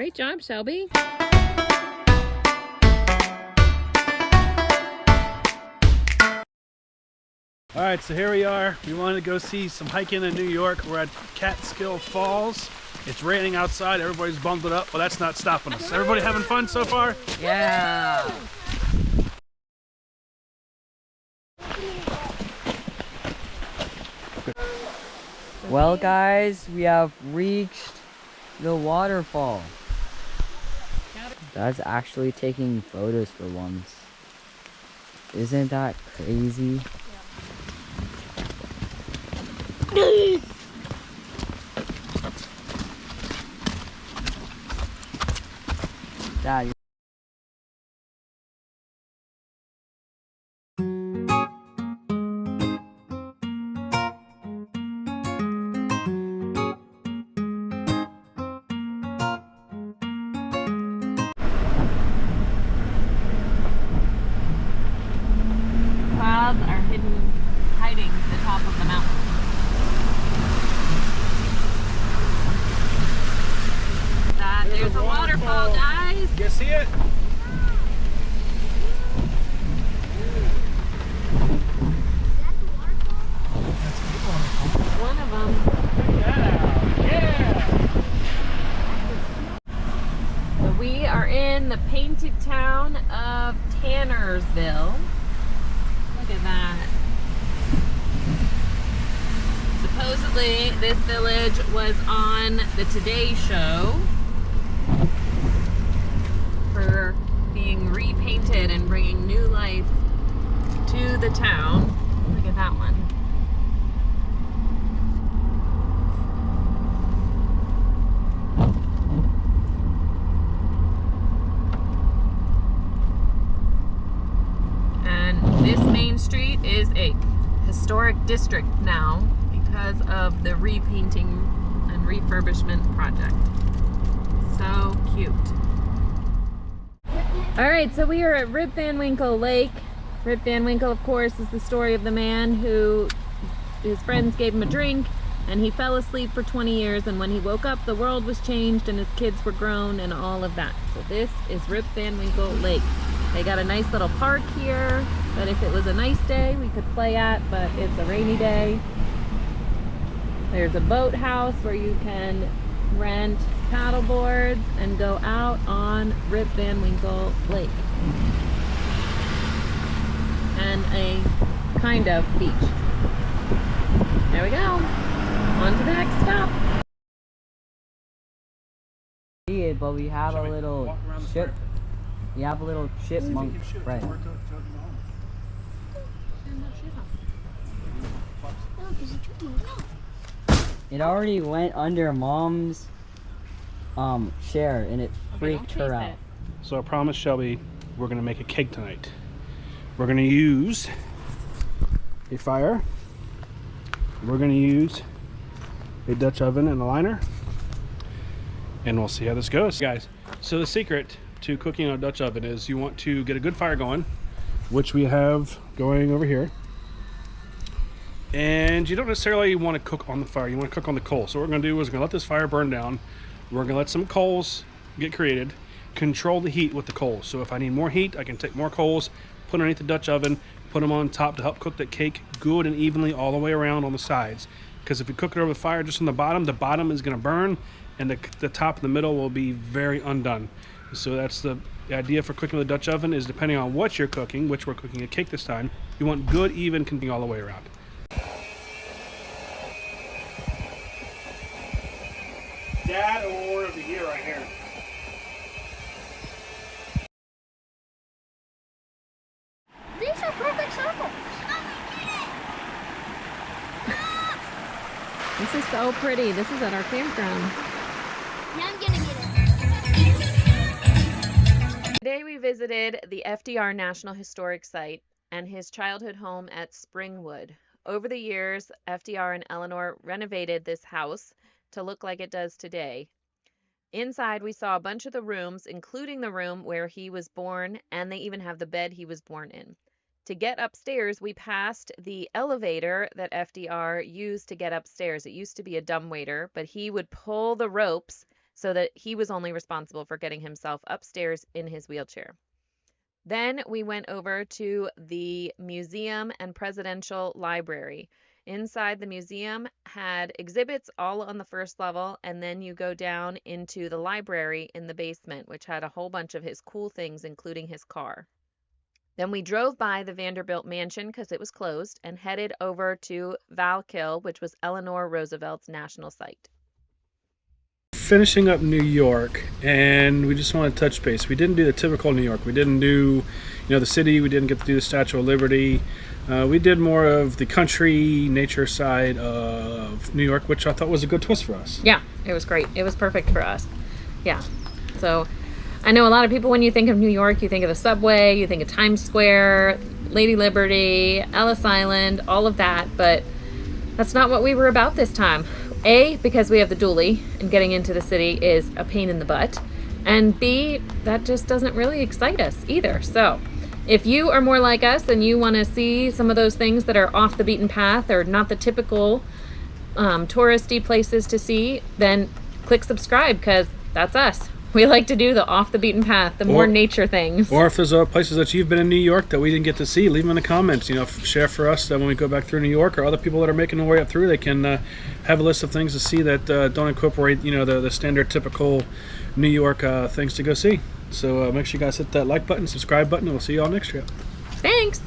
Great job, Shelby. All right, so here we are. We wanted to go see some hiking in New York. We're at Catskill Falls. It's raining outside. Everybody's bundled up, but that's not stopping us. Everybody having fun so far? Yeah. Well, guys, we have reached the waterfall. That's actually taking photos for once. Isn't that crazy? Dad. Clouds are hiding the top of the mountain. There's a waterfall, guys. You see it? One of them. Yeah! So we are in the painted town of Tannersville. Look at that. Supposedly, this village was on the Today Show for being repainted and bringing new life to the town. Look at that one. And this main street is a historic district now because of the repainting and refurbishment project. So cute. All right, so we are at Rip Van Winkle Lake. Rip Van Winkle, of course, is the story of the man who his friends gave him a drink and he fell asleep for 20 years, and when he woke up, the world was changed and his kids were grown and all of that. So this is Rip Van Winkle Lake. They got a nice little park here that if it was a nice day, we could play at, but it's a rainy day. There's a boathouse where you can rent paddle boards and go out on Rip Van Winkle Lake. And a kind of beach. There we go. On to the next stop. Yeah, but we have a little chip. We have a little chipmunk friend. It already went under Mom's chair and it freaked her out. So I promised Shelby we're gonna make a cake tonight. We're gonna use a fire. We're gonna use a Dutch oven and a liner, and we'll see how this goes, guys. So the secret to cooking on a Dutch oven is you want to get a good fire going, which we have going over here. And you don't necessarily want to cook on the fire, you want to cook on the coal. So what we're going to do is we're going to let this fire burn down. We're going to let some coals get created, control the heat with the coals. So if I need more heat, I can take more coals, put underneath the Dutch oven, put them on top to help cook that cake good and evenly all the way around on the sides. Because if you cook it over the fire just on the bottom is going to burn, and the top and the middle will be very undone. So that's the idea for cooking with a Dutch oven, is depending on what you're cooking, which we're cooking a cake this time, you want good, even cooking all the way around. Dad Award of the Year right here. These are perfect circles. This is so pretty. This is at our campground. Yeah, I'm gonna get it. Today we visited the FDR National Historic Site and his childhood home at Springwood. Over the years, FDR and Eleanor renovated this house to look like it does today. Inside, we saw a bunch of the rooms, including the room where he was born, and they even have the bed he was born in. To get upstairs, we passed the elevator that FDR used to get upstairs. It used to be a dumbwaiter, but he would pull the ropes so that he was only responsible for getting himself upstairs in his wheelchair. Then we went over to the museum and presidential library. Inside the museum had exhibits all on the first level, and then you go down into the library in the basement, which had a whole bunch of his cool things, including his car. Then we drove by the Vanderbilt mansion because it was closed and headed over to Valkill, which was Eleanor Roosevelt's national site. Finishing up New York, and we just want to touch base. We didn't do the typical New York. We didn't do, the city. We didn't get to do the Statue of Liberty. We did more of the country, nature side of New York, which I thought was a good twist for us. Yeah, it was great. It was perfect for us. Yeah. So I know a lot of people, when you think of New York, you think of the subway, you think of Times Square, Lady Liberty, Ellis Island, all of that, but that's not what we were about this time. A, because we have the dually and getting into the city is a pain in the butt. And B, that just doesn't really excite us either. So if you are more like us and you want to see some of those things that are off the beaten path or not the typical touristy places to see, then click subscribe, because that's us. We like to do the off the beaten path, the more nature things. Or if there's places that you've been in New York that we didn't get to see, leave them in the comments. Share for us that when we go back through New York, or other people that are making their way up through, they can have a list of things to see that don't incorporate, the standard typical New York things to go see. So make sure you guys hit that like button, subscribe button, and we'll see you all next trip. Thanks.